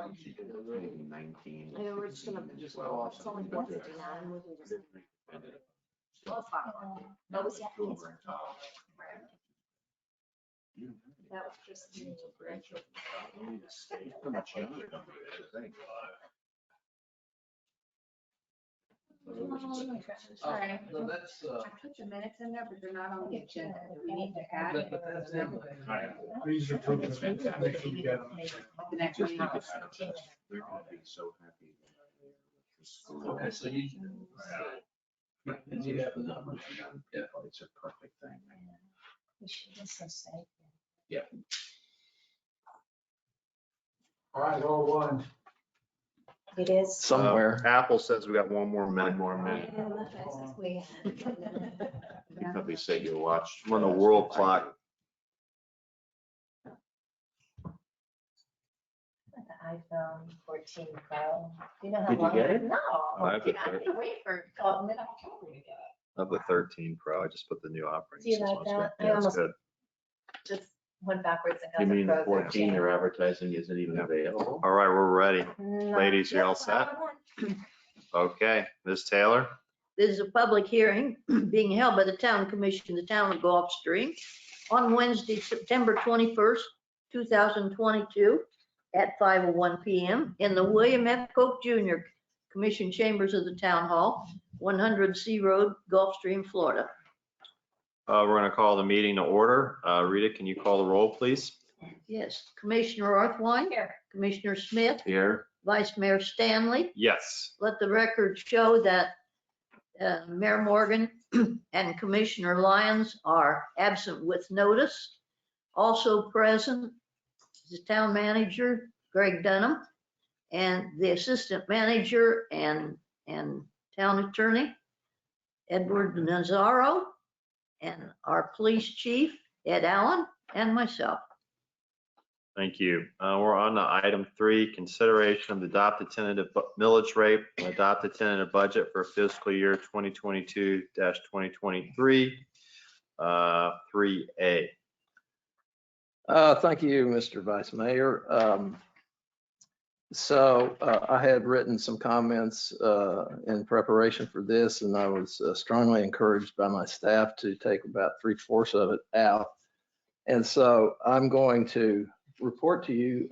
19. Yeah, we're just gonna, it's only 4:59, we can just. Well, fine. That was, that was just. Much younger than me, I think. Sorry. No, that's, I put the minutes in there, but they're not on the agenda. We need to add it. These are proof of it. Make sure you get them. The next Just one. think it's, they're gonna be so happy. okay, so you have the number. Yeah. It's a perfect thing. She was so safe. All right, all one. It is. Somewhere. Apple says we got one more minute. We- You probably say you watch. I'm on the world clock. The iPhone 14 Pro. Do you know how Did you long? get it? No. I have the I can wait for mid-October to get it. Of the 13 Pro, I just put the new operating Do you system. like It's good. that? I Yeah, it's almost- good. Just went backwards and got You the mean the Pro 14 version. they're advertising isn't even available? All right, we're ready. No, Ladies, you're all just that set? one. Okay, Ms. Taylor? This is a public hearing being held by the Town Commission, the Town of Gulfstream, on Wednesday, September 21st, 2022, at 5:01 PM in the William F. Coke Jr. Commission Chambers of the Town Hall, 100 C Road, Gulfstream, Florida. We're going to call the meeting to order. Rita, can you call the roll, please? Yes, Commissioner Orthwein, Here. Commissioner Smith, Here, Vice Mayor Stanley. Yes. Let the record show that Mayor Morgan and Commissioner Lyons are absent with notice. Also present is the town manager, Greg Dunham, and the assistant manager and town attorney, Edward Nazaro, and our police chief, Ed Allen, and myself. Thank you. We're on to item 3, consideration of the adopted tentative millage rate and adopted tentative budget for fiscal year 2022-2023, 3A. Thank you, Mr. Vice Mayor. So I had written some comments in preparation for this, and I was strongly encouraged by my staff to take about 3/4 of it out. And so I'm going to report to you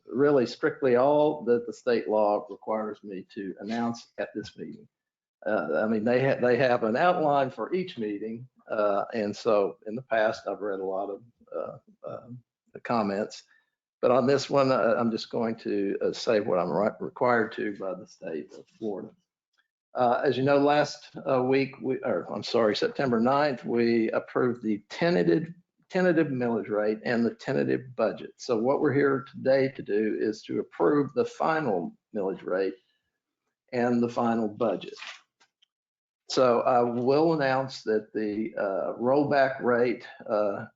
really strictly all that the state law requires me to announce at this meeting. I mean, they have an outline for each meeting. And so in the past, I've read a lot of the comments. But on this one, I'm just going to say what I'm required to by the state of Florida. As you know, last week, September 9th, we approved the tentative millage rate and the tentative budget. So what we're here today to do is to approve the final millage rate and the final budget. So I will announce that the rollback rate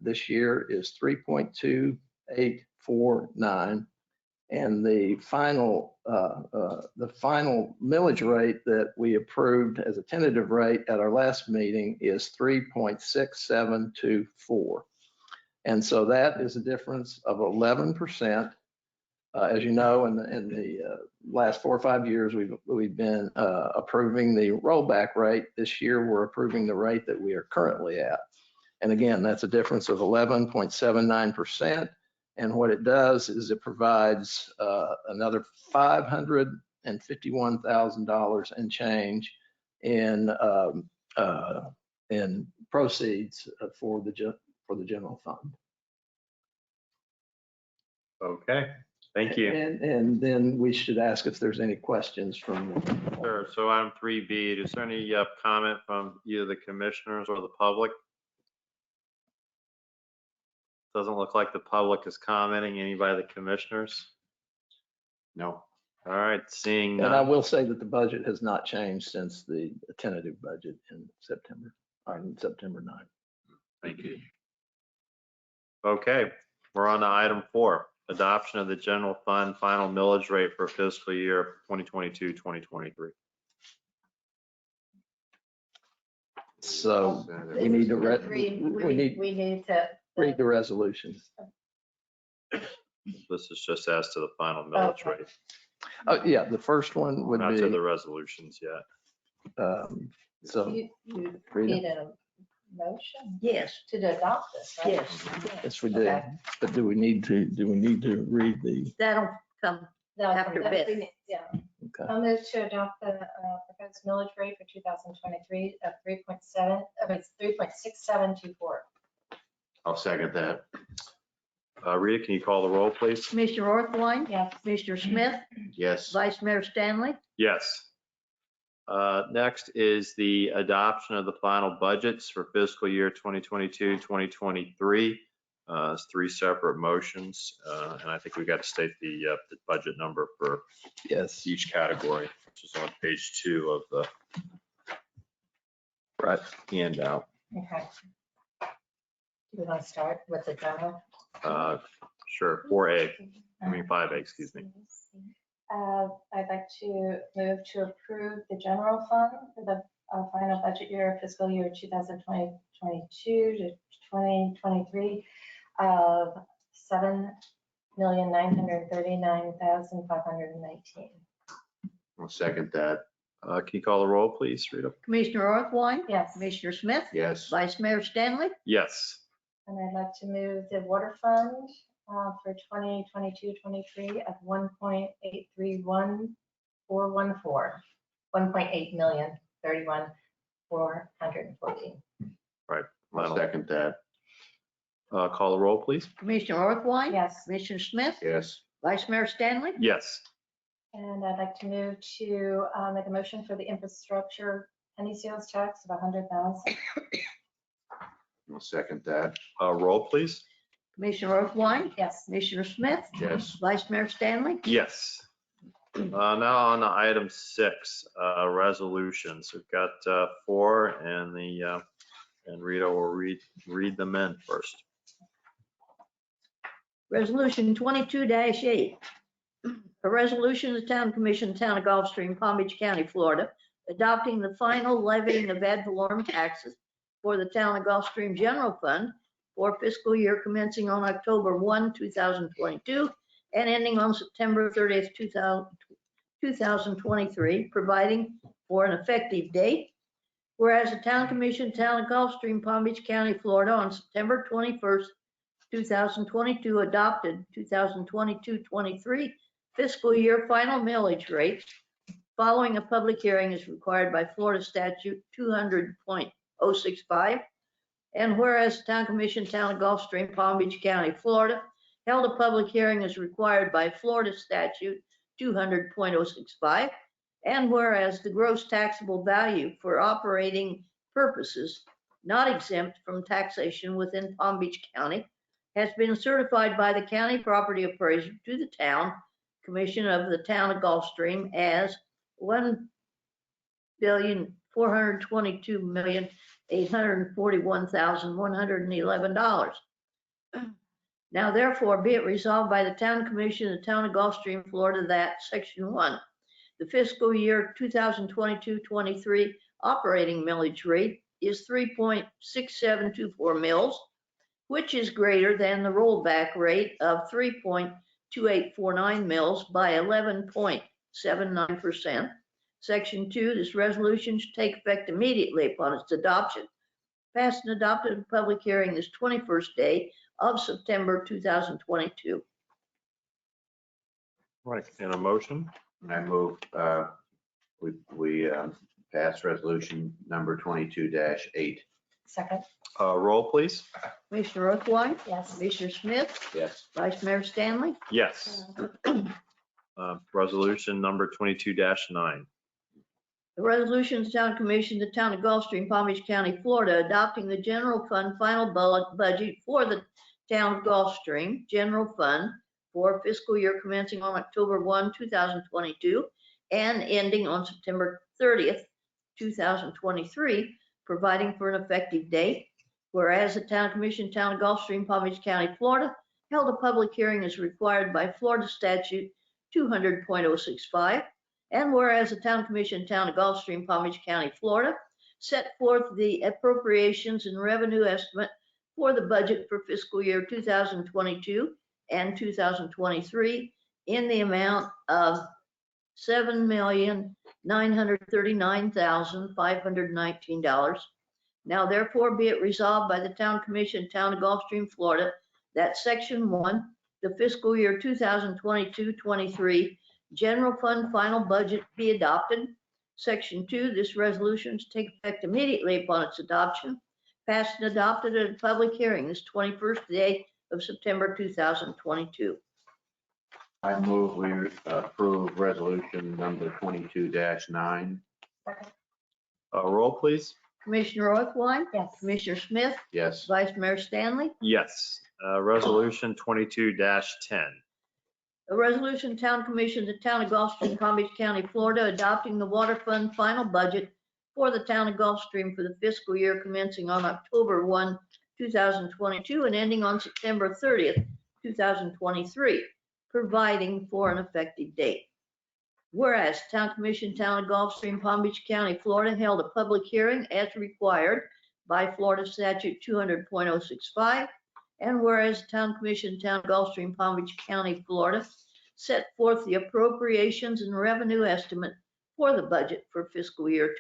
this year is 3.2849, and the final millage rate that we approved as a tentative rate at our last meeting is 3.6724. And so that is a difference of 11%. As you know, in the last 4 or 5 years, we've been approving the rollback rate. This year, we're approving the rate that we are currently at. And again, that's a difference of 11.79%. And what it does is it provides another $551,000 and change in proceeds for the general fund. Okay, thank you. And then we should ask if there's any questions from. Sure. So item 3B, is there any comment from either the commissioners or the public? Doesn't look like the public is commenting. Anybody, the commissioners? no. All right, seeing And I none. will say that the budget has not changed since the tentative budget in September 9th. Thank you. Okay, we're on to item 4, adoption of the general fund final millage rate for fiscal year 2022-2023. So we need to We need to. read the resolutions. This is just as to the final millage Okay. rate, Oh, yeah, the first one would not to the be, resolutions yet. so, You Rita? need a motion Yes, to adopt this, right? yes. yes, we do. Okay. But do we need to read the, That'll come, That'll come After back. Beth. We need- Yeah. okay, I'll move to adopt the proposed millage rate for 2023 of 3.7, I mean, it's 3.6724. I'll second that. Rita, can you call the roll, please? Commissioner Orthwein, Yes. Commissioner Smith, Yes. Vice Mayor Stanley. Yes. Next is the adoption of the final budgets for fiscal year 2022, 2023. It's three separate motions, and I think we got to state the budget number for yes, each category, which is on page 2 of the right. handout. Okay. Do we want to start with the general? Sure, 4A, I mean 5A, excuse me. I'd like to move to approve the general fund for the final budget year, fiscal year 2022 to 2023 of $7,939,519. I'll second that. Can you call the roll, please, Rita? Commissioner Orthwein, Yes. Commissioner Smith, Yes. Vice Mayor Stanley. Yes. And I'd like to move the water fund for 2022-23 of 1.831414, 1.8 million, 31,414. I'll second that. Call the roll, please. Commissioner Orthwein. Yes. Commissioner Smith, Yes. Vice Mayor Stanley. Yes. And I'd like to move to make a motion for the infrastructure penny sales tax of 100,000. I'll second that. Roll, please. Commissioner Orthwein, Yes. Commissioner Smith, Yes. Vice Mayor Stanley. Yes. Now on to item 6, resolutions. We've got 4 and and Rita will read them in first. Resolution 22-8. A resolution of the Town Commission, Town of Gulfstream, Palm Beach County, Florida, adopting the final levying of ad valorem taxes for the Town of Gulfstream General Fund for fiscal year commencing on October 1, 2022, and ending on September 30th, 2023, providing for an effective date. Whereas the Town Commission, Town of Gulfstream, Palm Beach County, Florida, on September 21st, 2022, adopted 2022-23 fiscal year final millage rates following a public hearing as required by Florida Statute 200.065. And whereas the Town Commission, Town of Gulfstream, Palm Beach County, Florida, held a public hearing as required by Florida Statute 200.065. And whereas the gross taxable value for operating purposes not exempt from taxation within Palm Beach County has been certified by the county property appraiser to the Town Commission of the Town of Gulfstream as $1,422,841,111. Now therefore be it resolved by the Town Commission of the Town of Gulfstream, Florida, that Section 1, the fiscal year 2022-23 operating millage rate is 3.6724 mills, which is greater than the rollback rate of 3.2849 mills by 11.79%. Section 2, this resolution should take effect immediately upon its adoption. Passed and adopted in public hearing this 21st day of September 2022. Right, and a motion? I move, we pass resolution number 22-8. Second. Roll, please. Commissioner Orthwein, Yes. Commissioner Smith, Yes. Vice Mayor Stanley. Yes. Resolution number 22-9. The resolution of the Town Commission, the Town of Gulfstream, Palm Beach County, Florida, adopting the general fund final budget for the Town of Gulfstream General Fund for fiscal year commencing on October 1, 2022, and ending on September 30th, 2023, providing for an effective date. Whereas the Town Commission, Town of Gulfstream, Palm Beach County, Florida, held a public hearing as required by Florida Statute 200.065. And whereas the Town Commission, Town of Gulfstream, Palm Beach County, Florida, set forth the appropriations and revenue estimate for the budget for fiscal year 2022 and 2023 in the amount of $7,939,519. Now therefore be it resolved by the Town Commission, Town of Gulfstream, Florida, that Section 1, the fiscal year 2022-23 general fund final budget be adopted. Section 2, this resolution is to take effect immediately upon its adoption, passed and adopted at a public hearing this 21st day of September 2022. I move we approve resolution number 22-9. Roll, please. Commissioner Orthwein, Yes. Commissioner Smith, Yes. Vice Mayor Stanley. Yes. Resolution 22-10. A resolution, Town Commission, the Town of Gulfstream, Palm Beach County, Florida, adopting the water fund final budget for the Town of Gulfstream for the fiscal year commencing on October 1, 2022 and ending on September 30th, 2023, providing for an effective date. Whereas Town Commission, Town of Gulfstream, Palm Beach County, Florida, held a public hearing as required by Florida Statute 200.065. And whereas Town Commission, Town of Gulfstream, Palm Beach County, Florida, set forth the appropriations and revenue estimate for the budget for fiscal year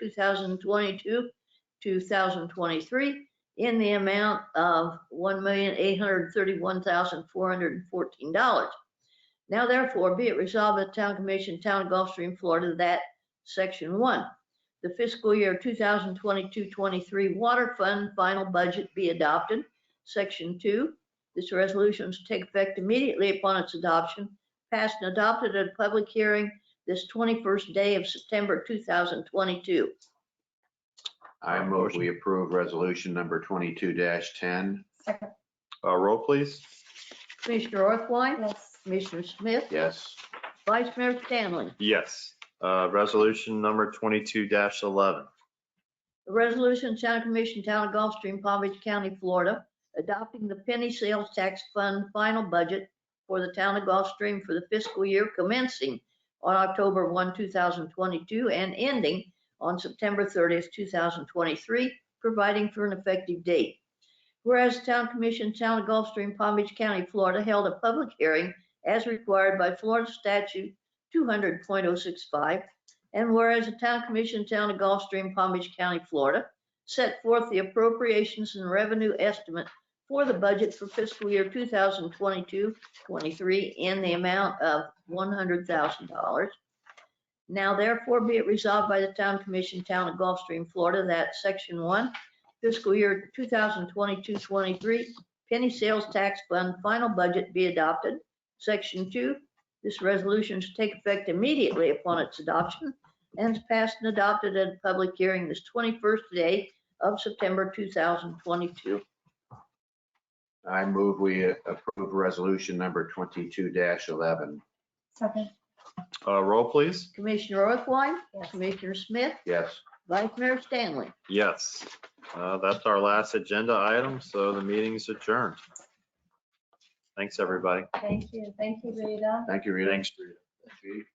2022-2023 in the amount of $1,831,414. Now therefore be it resolved by the Town Commission, Town of Gulfstream, Florida, that Section 1, the fiscal year 2022-23 water fund final budget be adopted. Section 2, this resolution is to take effect immediately upon its adoption, passed and adopted at a public hearing this 21st day of September 2022. I move we approve resolution number 22-10. Second. Roll, please. Commissioner Orthwein, Yes. Commissioner Smith, Yes. Vice Mayor Stanley. Yes. Resolution number 22-11. A resolution, Town Commission, Town of Gulfstream, Palm Beach County, Florida, adopting the penny sales tax fund final budget for the Town of Gulfstream for the fiscal year commencing on October 1, 2022 and ending on September 30th, 2023, providing for an effective date. Whereas Town Commission, Town of Gulfstream, Palm Beach County, Florida, held a public hearing as required by Florida Statute 200.065, and whereas the Town Commission, Town of Gulfstream, Palm Beach County, Florida, set forth the appropriations and revenue estimate for the budget for fiscal year 2022-23 in the amount of $100,000. Now therefore be it resolved by the Town Commission, Town of Gulfstream, Florida, that Section 1, fiscal year 2022-23 penny sales tax fund final budget be adopted. Section 2, this resolution is to take effect immediately upon its adoption and is passed and adopted at a public hearing this 21st day of September 2022. I move we approve resolution number 22-11. Second. Roll, please. Commissioner Orthwein, Yes. Commissioner Smith, Yes. Vice Mayor Stanley. Yes. That's our last agenda item, so the meeting's adjourned. Thanks, everybody. Thank you. Thank you, Rita. Thank you, Rita. Thanks. Chief.